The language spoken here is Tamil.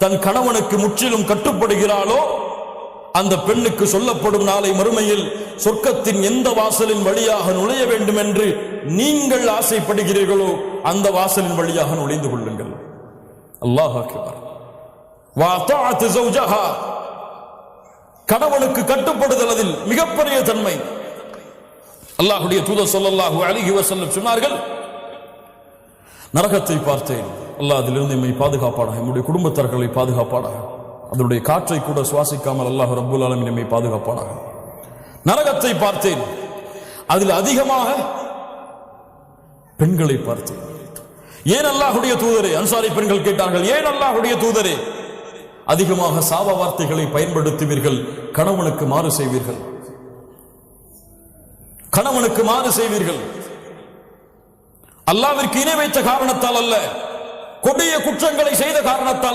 தன் கணவனுக்கு முற்றிலும் கட்டுப்படுகிறாளோ அந்த பெண்ணுக்கு சொல்லப்படும் நாளை மறுமையில் சொர்க்கத்தின் எந்த வாசலின் வழியாக நுழைய வேண்டும் என்று நீங்கள் ஆசைப்படுகிறீர்களோ அந்த வாசலின் வழியாக நுழைந்து கொள்ளுங்கள். அல்லாஹ் அக்பர். வஅதஅத் ஸௌஜஹா, கணவனுக்கு கட்டுப்படுதல் அதில் மிகப்பெரிய தன்மை. அல்லாஹ்வுடைய தூதர் ஸல்லல்லாஹு அலைஹி வஸல்லம் சொன்னார்கள், நரகத்தை பார்த்தேன், அல்லாஹ் அதிலிருந்து நம்மை பாதுகாப்பானாக, நம்முடைய குடும்பத்தார்களை பாதுகாப்பானாக, அதனுடைய காற்றை கூட சுவாசிக்காமல் அல்லாஹ் ரப்பல் ஆலமீன் நம்மை பாதுகாப்பானாக. நரகத்தை பார்த்தேன், அதில் அதிகமாக பெண்களை பார்த்தேன். ஏன் அல்லாஹ்வுடைய தூதரே? அன்சாரி பெண்கள் கேட்டார்கள், ஏன் அல்லாஹ்வுடைய தூதரே அதிகமாக சாப வார்த்தைகளை பயன்படுத்துவீர்கள், கணவனுக்கு மாறு செய்வீர்கள், கணவனுக்கு மாறு செய்வீர்கள்? அல்லாஹ்விற்கு இணை வைத்த காரணத்தால் அல்ல, கொடிய குற்றங்களை செய்த காரணத்தால் அல்ல.